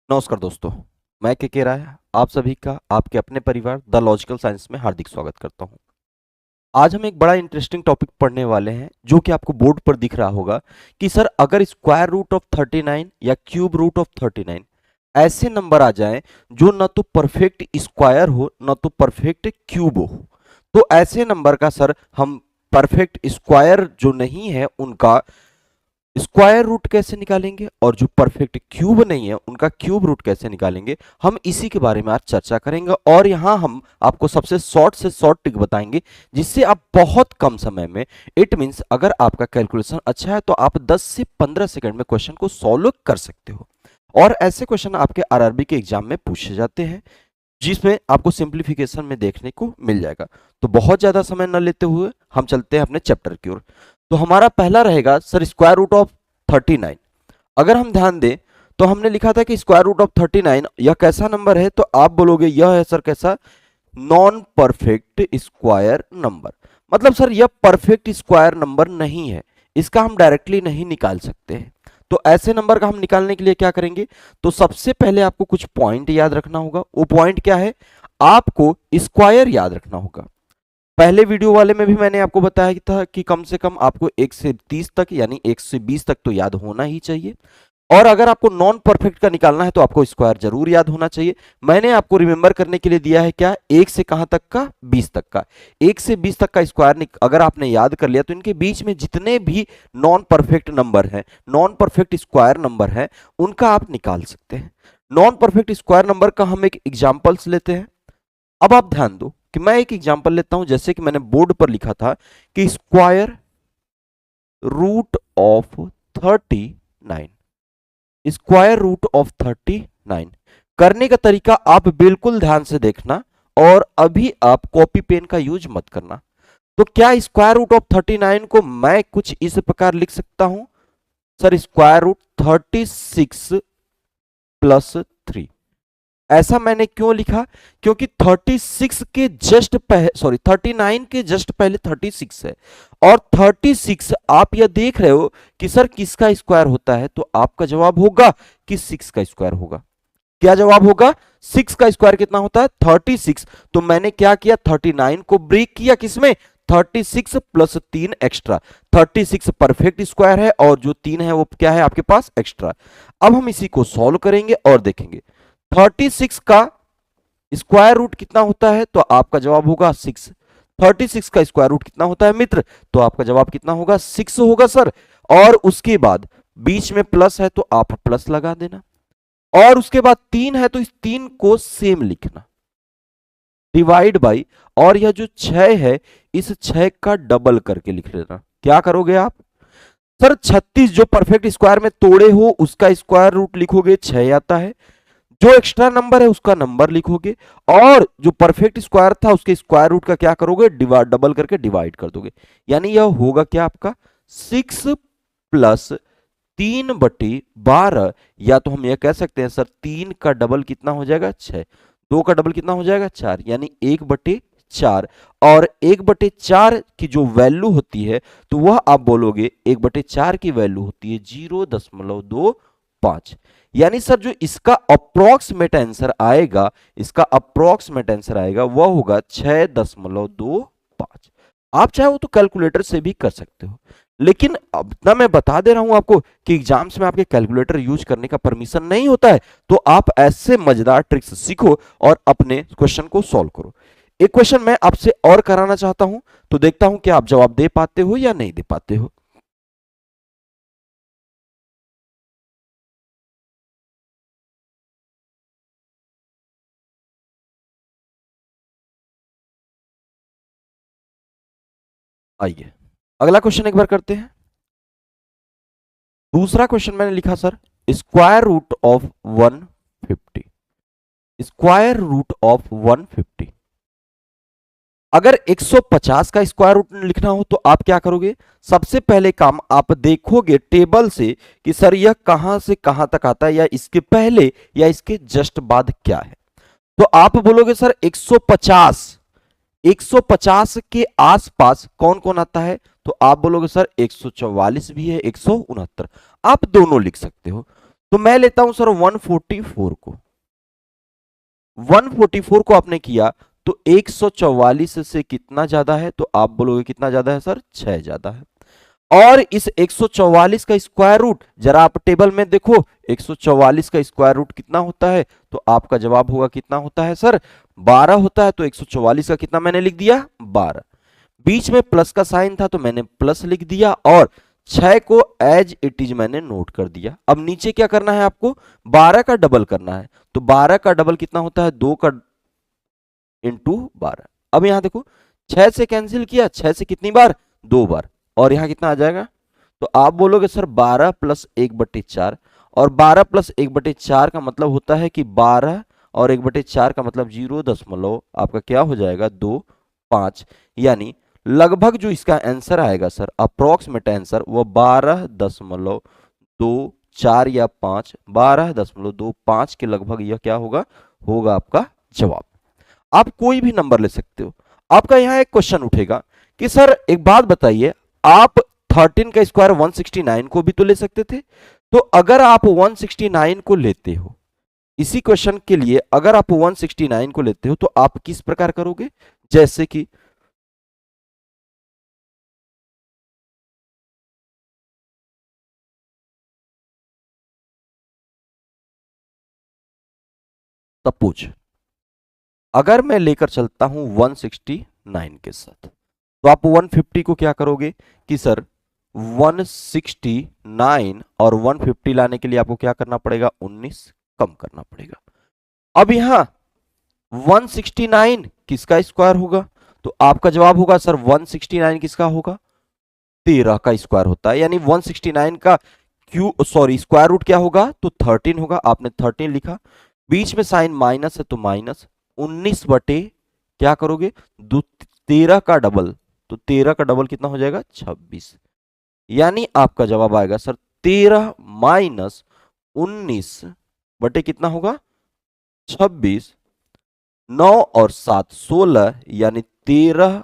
नमस्कार दोस्तों। मैं के राय आप सभी का आपके अपने परिवार द लॉजिकल साइंस में हार्दिक स्वागत करता हूं। आज हम एक बड़ा इंटरेस्टिंग टॉपिक पढ़ने वाले हैं जो कि आपको बोर्ड पर दिख रहा होगा कि सर अगर स्क्वायर रूट ऑफ 39 या क्यूब रूट ऑफ 39 ऐसे नंबर आ जाएं जो न तो परफेक्ट स्क्वायर हो न तो परफेक्ट क्यूब हो, तो ऐसे नंबर का सर हम परफेक्ट स्क्वायर जो नहीं है उनका स्क्वायर रूट कैसे निकालेंगे और जो परफेक्ट क्यूब नहीं है उनका क्यूब रूट कैसे निकालेंगे, हम इसी के बारे में आज चर्चा करेंगे। और यहां हम आपको सबसे शॉर्ट से शॉर्ट ट्रिक बताएंगे जिससे आप बहुत कम समय में, इट मींस अगर आपका कैलकुलेशन अच्छा है तो आप 10 से 15 सेकंड में क्वेश्चन को सॉल्व कर सकते हो। और ऐसे क्वेश्चन आपके आरआरबी के एग्जाम में पूछे जाते हैं जिसमें आपको सिंप्लीफिकेशन में देखने को मिल जाएगा। तो बहुत ज्यादा समय न लेते हुए हम चलते हैं अपने चैप्टर की ओर। तो हमारा पहला रहेगा सर स्क्वायर रूट ऑफ 39। अगर हम ध्यान दें तो हमने लिखा था कि स्क्वायर रूट ऑफ 39 यह कैसा नंबर है, तो आप बोलोगे यह है सर कैसा, नॉन परफेक्ट स्क्वायर नंबर। मतलब सर यह परफेक्ट स्क्वायर नंबर नहीं है, इसका हम डायरेक्टली नहीं निकाल सकते हैं। तो ऐसे नंबर का हम निकालने के लिए क्या करेंगे, तो सबसे पहले आपको कुछ पॉइंट याद रखना होगा। वो पॉइंट क्या है, आपको स्क्वायर याद रखना होगा। पहले वीडियो वाले में भी मैंने आपको बताया था कि कम से कम आपको 1 से 30 तक यानी 1 से 20 तक तो याद होना ही चाहिए। और अगर आपको नॉन परफेक्ट का निकालना है तो आपको स्क्वायर जरूर याद होना चाहिए। मैंने आपको रिमेंबर करने के लिए दिया है क्या, 1 से कहां तक का, 20 तक का। 1 से 20 तक का स्क्वायर अगर आपने याद कर लिया तो इनके बीच में जितने भी नॉन परफेक्ट नंबर हैं, नॉन परफेक्ट स्क्वायर नंबर हैं, उनका आप निकाल सकते हैं। नॉन परफेक्ट स्क्वायर नंबर का हम एक एग्जाम्पल्स लेते हैं। अब आप ध्यान दो कि मैं एक एग्जांपल लेता हूं, जैसे कि मैंने बोर्ड पर लिखा था कि square root of 39, square root of 39 करने का तरीका आप बिल्कुल ध्यान से देखना और अभी आप कॉपी पेन का यूज मत करना। तो क्या स्क्वायर रूट ऑफ 39 को मैं कुछ इस प्रकार लिख सकता हूं, सर स्क्वायर रूट 36 प्लस 3। ऐसा मैंने क्यों लिखा, क्योंकि 36 के जस्ट पहले, सॉरी 39 के जस्ट पहले 36 है। और 36 आप यह देख रहे हो कि सर किसका स्क्वायर होता है, तो आपका जवाब होगा कि 6 का स्क्वायर होगा। क्या जवाब होगा, 6 का स्क्वायर कितना होता है, 36। तो मैंने क्या किया, 39 को ब्रेक किया किसमें, 36 प्लस 3 एक्स्ट्रा। 36 परफेक्ट स्क्वायर है और जो 3 है वो क्या है आपके पास, एक्स्ट्रा। अब हम इसी को सॉल्व करेंगे और देखेंगे 36 का स्क्वायर रूट कितना होता है, तो आपका जवाब होगा 6। 36 का स्क्वायर रूट कितना होता है मित्र, तो आपका जवाब कितना होगा, 6 होगा सर। और उसके बाद बीच में प्लस है तो आप प्लस लगा देना, और उसके बाद 3 है तो इस 3 को सेम लिखना, डिवाइड बाई, और यह जो 6 है इस 6 का डबल करके लिख लेना। क्या करोगे आप, सर 36 जो परफेक्ट स्क्वायर में तोड़े हो उसका स्क्वायर रूट लिखोगे, 6 आता है। जो एक्स्ट्रा नंबर है उसका नंबर लिखोगे, और जो परफेक्ट स्क्वायर था उसके स्क्वायर रूट का क्या करोगे, डिवाइड, डबल करके डिवाइड कर दोगे। यानी यह होगा क्या आपका 6 प्लस 3/12, या तो हम यह कह सकते हैं सर 3 का डबल कितना हो जाएगा, 6। 2 का डबल कितना हो जाएगा, 4, यानी 1/4। और 1/4 की जो वैल्यू होती है तो वह आप बोलोगे 1/4 की वैल्यू होती है 0.25। यानी सर जो इसका अप्रोक्सीमेट आंसर आएगा, इसका अप्रोक्सीमेट आंसर आएगा वह होगा 6.25। आप चाहे वो तो कैलकुलेटर से भी कर सकते हो, लेकिन अब ना मैं बता दे रहा हूं आपको कि एग्जाम्स में आपके कैलकुलेटर यूज करने का परमिशन नहीं होता है। तो आप ऐसे मजेदार ट्रिक्स सीखो और अपने क्वेश्चन को सॉल्व करो। एक क्वेश्चन मैं आपसे और कराना चाहता हूं, तो देखता हूं कि आप जवाब दे पाते हो या नहीं दे पाते हो। आइए अगला क्वेश्चन एक बार करते हैं। दूसरा क्वेश्चन मैंने लिखा sir square root of 150, square root of 150। अगर 150 का स्क्वायर रूट लिखना हो तो आप क्या करोगे, सबसे पहले काम आप देखोगे टेबल से कि सर यह कहां से कहां तक आता है, या इसके पहले या इसके जस्ट बाद क्या है। तो आप बोलोगे सर 150, 150 के आसपास कौन कौन आता है, तो आप बोलोगे सर 144 भी है, 169, आप दोनों लिख सकते हो। तो मैं लेता हूं सर 144 को। 144 को आपने किया तो 144 से कितना ज्यादा है, तो आप बोलोगे कितना ज्यादा है सर, 6 ज्यादा है। और इस 144 का स्क्वायर रूट जरा आप टेबल में देखो, 144 का स्क्वायर रूट कितना होता है, तो आपका जवाब होगा कितना होता है सर, 12 होता है। तो 144 का कितना मैंने लिख दिया, 12। बीच में प्लस का साइन था तो मैंने प्लस लिख दिया, और 6 को एज इट इज मैंने नोट कर दिया। अब नीचे क्या करना है आपको, 12 का डबल करना है। तो 12 का डबल कितना होता है, 2 का इंटू 12। अब यहां देखो 6 से कैंसिल किया, 6 से कितनी बार, 2 बार, और यहां कितना आ जाएगा, तो आप बोलोगे सर 12 प्लस 1/4, और 12 प्लस 1/4 का मतलब होता है कि 12 और 1/4 का मतलब 0 आपका क्या हो जाएगा, 2, 5। यानी लगभग जो इसका आंसर आएगा सर, अप्रोक्सीमेट आंसर, वो 12.24 या 5, 12.25 के लगभग यह क्या होगा, होगा आपका जवाब। आप कोई भी नंबर ले सकते हो। आपका यहां एक क्वेश्चन उठेगा कि सर एक बात बताइए, आप 13 का स्क्वायर 169 को भी तो ले सकते थे। तो अगर आप 169 को लेते हो, इसी क्वेश्चन के लिए अगर आप 169 को लेते हो तो आप किस प्रकार करोगे, जैसे कि सपोज अगर मैं लेकर चलता हूं 169 के साथ, तो आप 150 को क्या करोगे कि सर 169 और 150 लाने के लिए आपको क्या करना पड़ेगा, 19 कम करना पड़ेगा। अब यहां 169 किसका स्क्वायर होगा, तो आपका जवाब होगा सर 169 किसका होगा, 13 का स्क्वायर होता है। यानी 169 का स्क्वायर रूट क्या होगा, तो 13 होगा। आपने 13 लिखा, बीच में साइन माइनस है तो माइनस 19 बटे क्या करोगे, 13 का डबल, तो 13 का डबल कितना हो जाएगा, 26। यानी आपका जवाब आएगा सर 13 माइनस 19 बटे कितना होगा, 26। 9 और 7 16, यानी 13।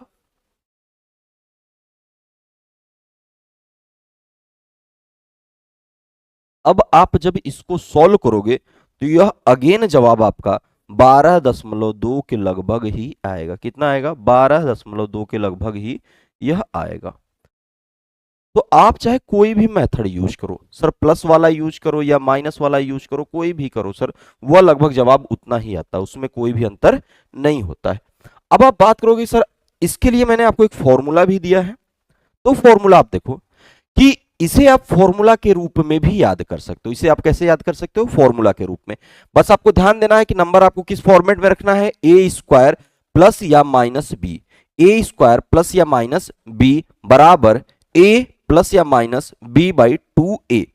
अब आप जब इसको सॉल्व करोगे तो यह अगेन जवाब आपका 12.2 के लगभग ही आएगा। कितना आएगा, 12.2 के लगभग ही यह आएगा। तो आप चाहे कोई भी मेथड यूज करो सर, प्लस वाला यूज करो या माइनस वाला यूज करो, कोई भी करो सर, वह लगभग जवाब उतना ही आता है, उसमें कोई भी अंतर नहीं होता है। अब आप बात करोगे सर, इसके लिए मैंने आपको एक फॉर्मूला भी दिया है। तो फॉर्मूला आप देखो कि इसे आप फॉर्मूला के रूप में भी याद कर सकते हो। इसे आप कैसे याद कर सकते हो, फॉर्मूला के रूप में। बस आपको ध्यान देना है कि नंबर आपको किस फॉर्मेट में रखना है, ए स्क्वायर प्लस या माइनस बी। ए स्क्वायर प्लस या माइनस बी बराबर ए प्लस या माइनस बी बाई 2a।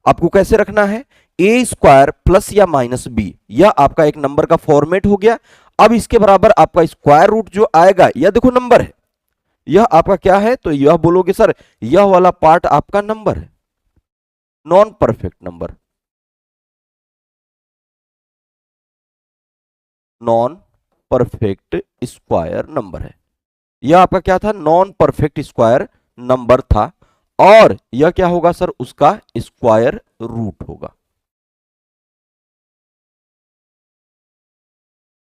आपको कैसे रखना है, ए स्क्वायर प्लस या माइनस बी, यह आपका एक नंबर का फॉर्मेट हो गया। अब इसके बराबर आपका स्क्वायर रूट जो आएगा, यह देखो नंबर है, यह आपका क्या है, तो यह बोलोगे सर यह वाला पार्ट आपका नंबर है, non perfect number, non perfect square number है। यह आपका क्या था, नॉन परफेक्ट स्क्वायर नंबर था। और यह क्या होगा सर, उसका स्क्वायर रूट होगा।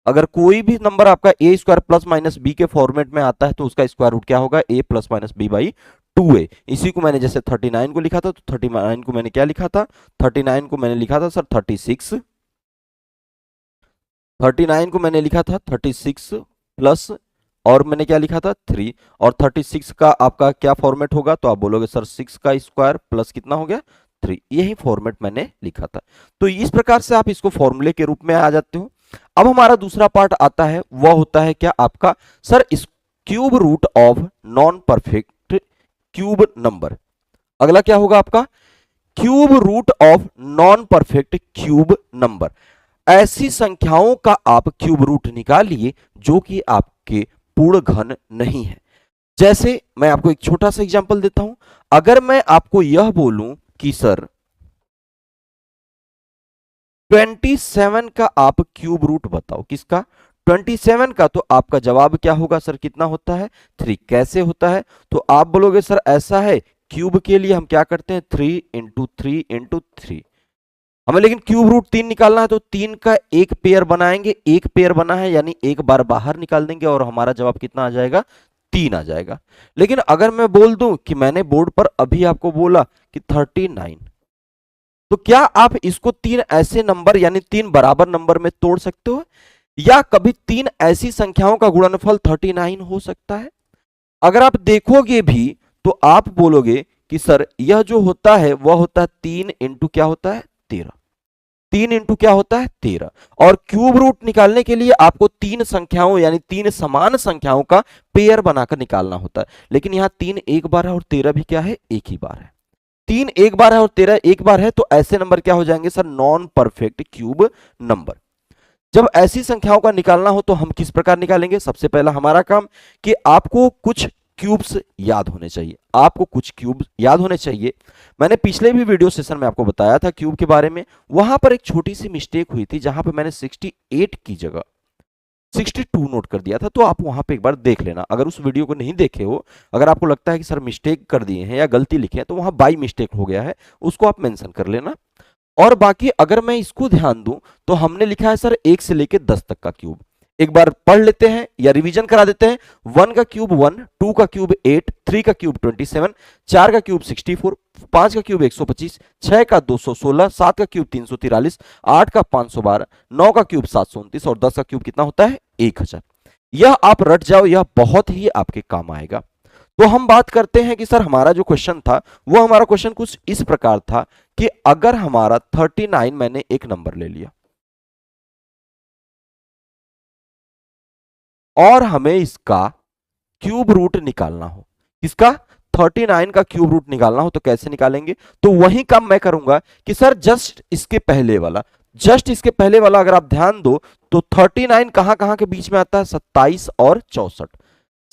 अगर कोई भी नंबर आपका A square plus minus B के फॉर्मेट में आता है तो उसका स्क्वायर रूट क्या होगा, A plus minus B by 2a। इसी को मैंने जैसे 39 को लिखा था, तो 39 को मैंने क्या लिखा था, 39 को मैंने लिखा था सर 36। 39 को मैंने लिखा था 36 प्लस, और मैंने क्या लिखा था 3। और 36 का आपका क्या फॉर्मेट होगा, तो आप बोलोगे सर 6 का स्क्वायर प्लस कितना हो गया, 3। यही फॉर्मेट मैंने लिखा था। तो इस प्रकार से आप इसको फॉर्मूले के रूप में आ जाते हो। अब हमारा दूसरा पार्ट आता है, वह होता है क्या आपका सर, इस cube root of non perfect cube number. अगला क्या होगा आपका, cube root of non perfect cube number. ऐसी संख्याओं का आप क्यूब रूट निकालिए जो कि आपके पूर्ण घन नहीं है। जैसे मैं आपको एक छोटा सा एग्जांपल देता हूं। अगर मैं आपको यह बोलूं कि सर 27 का आप क्यूब रूट बताओ, किसका, 27 का, तो आपका जवाब क्या होगा सर, कितना होता है, 3। कैसे होता है, तो आप बोलोगे सर ऐसा है, क्यूब के लिए हम क्या करते हैं, 3 इंटू 3 इंटू 3। हमें लेकिन क्यूब रूट 3 निकालना है, तो 3 का एक पेयर बनाएंगे, एक पेयर बना है यानी एक बार बाहर निकाल देंगे और हमारा जवाब कितना आ जाएगा, 3 आ जाएगा। लेकिन अगर मैं बोल दूं कि मैंने बोर्ड पर अभी आपको बोला कि 39, तो क्या आप इसको 3 ऐसे नंबर यानी 3 बराबर नंबर में तोड़ सकते हो, या कभी 3 ऐसी संख्याओं का गुणनफल 39 हो सकता है? अगर आप देखोगे भी तो आप बोलोगे कि सर यह जो होता है वह होता है 3 इंटू क्या होता है, 13। 3 इंटू क्या होता है, 13। और क्यूब रूट निकालने के लिए आपको 3 संख्याओं यानी 3 समान संख्याओं का पेयर बनाकर निकालना होता है, लेकिन यहां 3 एक बार है और 13 भी क्या है, एक ही बार है। 3 एक बार है और 13 एक बार है, तो ऐसे नंबर क्या हो जाएंगे sir, non perfect cube number. जब ऐसी संख्याओं का निकालना हो तो हम किस प्रकार निकालेंगे? सबसे पहला हमारा काम कि आपको कुछ क्यूब्स याद होने चाहिए, आपको कुछ क्यूब याद होने चाहिए। मैंने पिछले भी वीडियो सेशन में आपको बताया था क्यूब के बारे में, वहां पर एक छोटी सी मिस्टेक हुई थी जहां पे मैंने 68 की जगह 62 नोट कर दिया था, तो आप वहां पे एक बार देख लेना। अगर उस वीडियो को नहीं देखे हो, अगर आपको लगता है कि सर मिस्टेक कर दिए हैं या गलती लिखे हैं, तो वहां बाई मिस्टेक हो गया है, उसको आप मेंशन कर लेना। और बाकी अगर मैं इसको ध्यान दूं तो हमने लिखा है सर 1 से लेके 10 तक का क्यूब। एक बार पढ़ लेते हैं या रिवीजन करा देते हैं। 1 का क्यूब 1, 2 का क्यूब 8, 3 का क्यूब 27, 4 का क्यूब 64, 5 का क्यूब 125, 6 का 216, 7 का क्यूब 343, 8 का 512, 9 का क्यूब 729 और 10 का क्यूब कितना होता है, 1000। यह आप रट जाओ, यह बहुत ही आपके काम आएगा। तो हम बात करते हैं कि सर हमारा जो क्वेश्चन था वो हमारा क्वेश्चन कुछ इस प्रकार था कि अगर हमारा 39 मैंने एक नंबर ले लिया और हमें इसका क्यूब रूट निकालना हो, इसका 39 का क्यूब रूट निकालना हो, तो कैसे निकालेंगे? तो वही काम मैं करूंगा कि सर जस्ट इसके पहले वाला अगर आप ध्यान दो तो 39 कहां कहां के बीच में आता है, 27 और 64।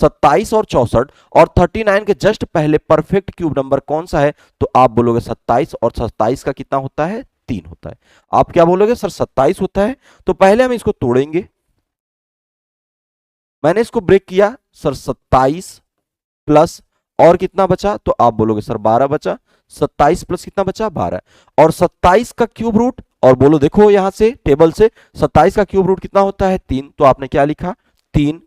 27 और 64 और 39 के जस्ट पहले परफेक्ट क्यूब नंबर कौन सा है? तो आप बोलोगे 27, और 27 का कितना होता है, 3 होता है। आप क्या बोलोगे सर, 27 होता है। तो पहले हम इसको तोड़ेंगे। मैंने इसको ब्रेक किया सर, 27 प्लस और कितना बचा, तो आप बोलोगे सर 12 बचा। 27 प्लस कितना बचा, 12। और 27 का क्यूब रूट, और बोलो देखो यहां से टेबल से 27 का क्यूब रूट कितना होता है, 3। तो आपने क्या लिखा, 3।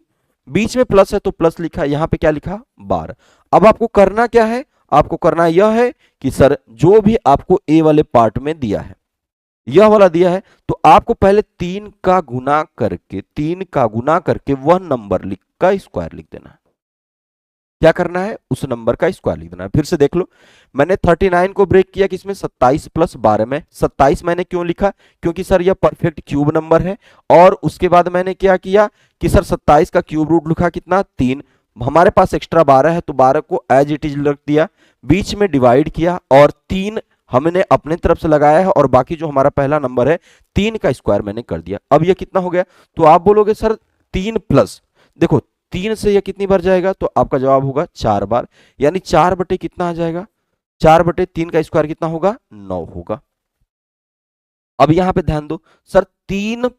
बीच में प्लस है तो प्लस लिखा, यहां पे क्या लिखा, 12। अब आपको करना क्या है, आपको करना यह है कि सर जो भी आपको ए वाले पार्ट में दिया है, यह वाला दिया है, तो आपको पहले 3 का गुना करके वह नंबर का स्क्वायर लिख देना है। क्या करना है, उस नंबर का स्क्वायर लिख देना है। फिर से देख लो, मैंने 39 को ब्रेक किया किसमें, 27 प्लस 12 में। 27 मैंने क्यों लिखा, क्योंकि सर यह परफेक्ट क्यूब नंबर है। और उसके बाद मैंने क्या किया कि सर 27 का क्यूब रूट लिखा कितना, 3। हमारे पास एक्स्ट्रा 12 है तो 12 को एज इट इज रख दिया, बीच में डिवाइड किया और 3 हमने अपने तरफ से लगाया है, और बाकी जो हमारा पहला नंबर है 3 का स्क्वायर मैंने कर दिया। अब यह कितना हो गया, तो आप बोलोगे सर 3 प्लस, देखो 3 से यह कितनी बार जाएगा, तो आपका जवाब होगा 4 बार, यानी 4 बटे कितना आ जाएगा, 4 बटे 3 का स्क्वायर कितना होगा, 9 होगा। अब यहां पे ध्यान दो सर, 3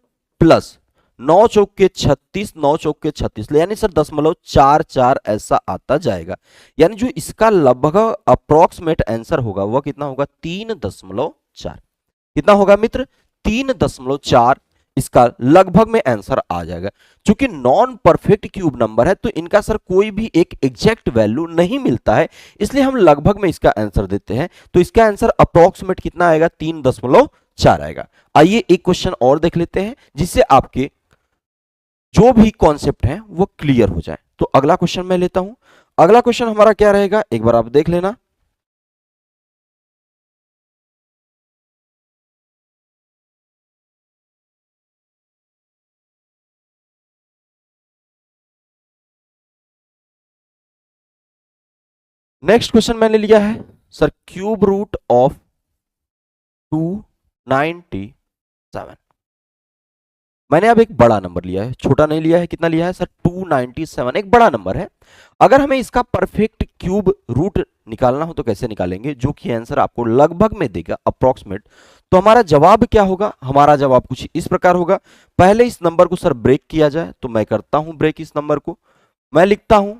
प्लस 9 चौक के 36, 9 चौक के 36, यानी सर 0.44 ऐसा आता जाएगा। यानी जो इसका लगभग अप्रोक्सीमेट आंसर होगा वह कितना होगा, 3.4। कितना होगा मित्र, 3.4 इसका लगभग में आंसर आ जाएगा। क्योंकि नॉन परफेक्ट क्यूब नंबर है तो इनका सर कोई भी एक एग्जैक्ट वैल्यू नहीं मिलता है, इसलिए हम लगभग में इसका आंसर देते हैं। तो इसका आंसर अप्रोक्सीमेट कितना आएगा, 3.4 आएगा। आइए एक क्वेश्चन और देख लेते हैं जिससे आपके जो भी कॉन्सेप्ट है वो क्लियर हो जाए। तो अगला क्वेश्चन मैं लेता हूं। अगला क्वेश्चन हमारा क्या रहेगा, एक बार आप देख लेना। नेक्स्ट क्वेश्चन मैंने लिया है सर, क्यूब रूट ऑफ 297। मैंने अब एक बड़ा नंबर लिया है, छोटा नहीं लिया है। कितना लिया है सर, 297, एक बड़ा नंबर है। अगर हमें इसका परफेक्ट क्यूब रूट निकालना हो तो कैसे निकालेंगे, जो कि आंसर आपको लगभग में देगा, अप्रोक्सीमेट। तो हमारा जवाब क्या होगा, हमारा जवाब कुछ इस प्रकार होगा। पहले इस नंबर को सर ब्रेक किया जाए, तो मैं करता हूं ब्रेक इस नंबर को। मैं लिखता हूं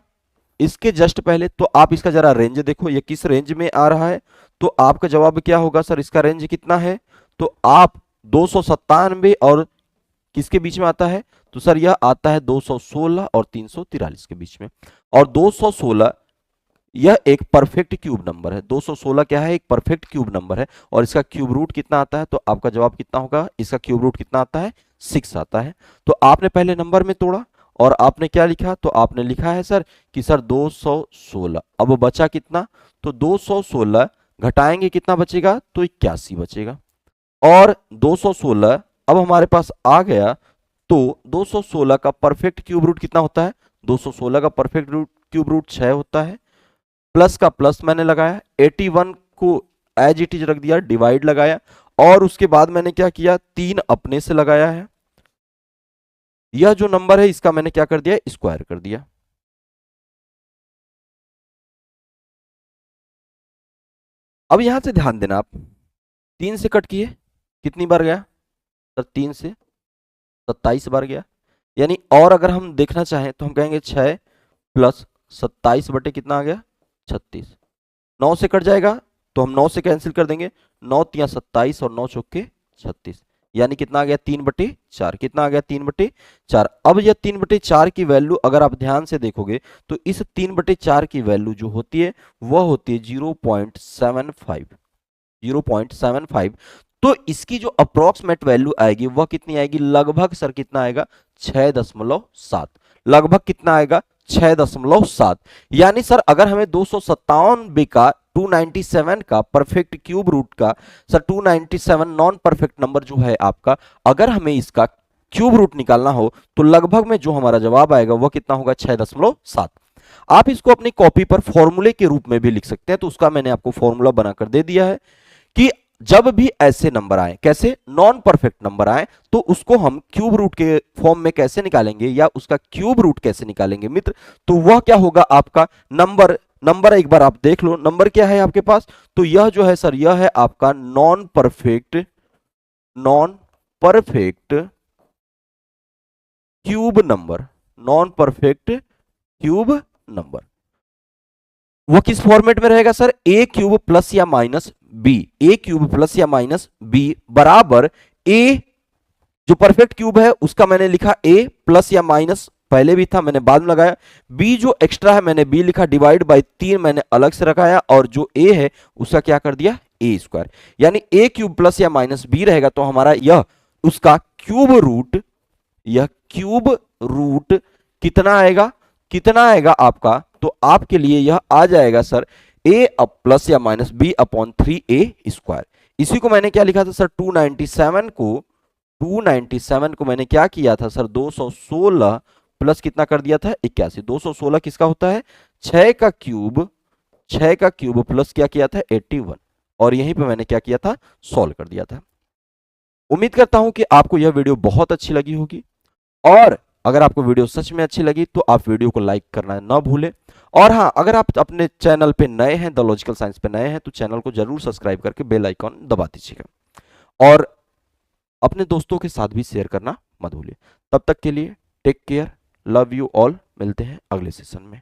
इसके जस्ट पहले, तो आप इसका जरा रेंज देखो, ये किस रेंज में आ रहा है। तो आपका जवाब क्या होगा सर, इसका रेंज कितना है, तो आप 297 और किसके बीच में आता है, तो सर यह आता है 216 और 343 के बीच में। और 216 यह एक परफेक्ट क्यूब नंबर है। 216 क्या है, एक परफेक्ट क्यूब नंबर है। और इसका क्यूब रूट कितना आता है, तो आपका जवाब कितना होगा, इसका क्यूब रूट कितना आता है, 6 आता है। तो आपने पहले नंबर में तोड़ा और आपने क्या लिखा, तो आपने लिखा है सर कि सर 216। अब बचा कितना, तो 216 घटाएंगे कितना बचेगा, तो 81 बचेगा। और 216 अब हमारे पास आ गया, तो 216 का परफेक्ट क्यूब रूट कितना होता है, 216 का परफेक्ट क्यूब रूट 6 होता है। प्लस का प्लस मैंने लगाया, 81 को एज इट इज रख दिया, डिवाइड लगाया, और उसके बाद मैंने क्या किया, 3 अपने से लगाया है। यह जो नंबर है इसका मैंने क्या कर दिया, स्क्वायर कर दिया। अब यहां से ध्यान देना आप, 3 से कट किए, कितनी बार गया सर, 3 से 27 बार गया। यानी और अगर हम देखना चाहें तो हम कहेंगे 6 प्लस 27 बटे कितना आ गया, 36। 9 से कट जाएगा तो हम 9 से कैंसिल कर देंगे, 9 तिया 27 और 9 चौके 36, यानी कितना आ गया, 3/4। कितना आ गया, 3/4। अब यह 3/4 की वैल्यू अगर आप ध्यान से देखोगे तो इस 3/4 की वैल्यू जो होती है वह होती है 0.75। 0.75। तो इसकी जो अप्रोक्सीमेट वैल्यू आएगी वह कितनी आएगी, लगभग सर कितना आएगा, 6.7। लगभग कितना आएगा, 6.7। यानी सर अगर हमें 297 का 297 का परफेक्ट क्यूब रूट का, सर 297 नॉन परफेक्ट नंबर जो है आपका, अगर हमें इसका क्यूब रूट निकालना हो तो लगभग में जो हमारा जवाब आएगा वह कितना होगा, 6.7। आप इसको अपनी कॉपी पर फॉर्मूले के रूप में भी लिख सकते हैं, तो उसका मैंने आपको फॉर्मूला बनाकर दे दिया है कि जब भी ऐसे नंबर आए, कैसे, नॉन परफेक्ट नंबर आए, तो उसको हम क्यूब रूट के फॉर्म में कैसे निकालेंगे या उसका क्यूब रूट कैसे निकालेंगे मित्र, तो वह क्या होगा आपका नंबर। नंबर एक बार आप देख लो, नंबर क्या है आपके पास, तो यह जो है सर यह है आपका non perfect cube number. Non perfect cube number वो किस फॉर्मेट में रहेगा सर, ए क्यूब प्लस या माइनस बी। ए क्यूब प्लस या माइनस बी बराबर ए जो परफेक्ट क्यूब है उसका मैंने लिखा ए प्लस या माइनस, पहले भी था मैंने बाद में लगाया। बी जो एक्स्ट्रा है मैंने बी लिखा, डिवाइड बाय 3 मैंने अलग से रखाया, और जो ए है उसका क्या कर दिया, ए स्क्वायर। यानी ए क्यूब प्लस या माइनस बी रहेगा, तो हमारा यह उसका क्यूब रूट, यह क्यूब रूट कितना आएगा, कितना आएगा आपका, तो आपके लिए यह आ जाएगा सर ए अप प्लस या minus B upon 3a square. इसी को मैंने क्या लिखा था सर, 297 को मैंने क्या किया था सर, 216 प्लस कितना कर दिया था, 81। 216 किसका होता है, 6 का क्यूब, 6 का क्यूब प्लस क्या किया था, 81, और यहीं पे मैंने क्या किया था, सॉल्व कर दिया था। उम्मीद करता हूं कि आपको यह वीडियो बहुत अच्छी लगी होगी, और अगर आपको वीडियो सच में अच्छी लगी तो आप वीडियो को लाइक करना ना भूलें। और हाँ, अगर आप अपने चैनल पे नए हैं, द लॉजिकल साइंस पे नए हैं, तो चैनल को जरूर सब्सक्राइब करके बेल आइकॉन दबा दीजिएगा, और अपने दोस्तों के साथ भी शेयर करना मत भूलिए। तब तक के लिए take care, love you all, मिलते हैं अगले सेशन में।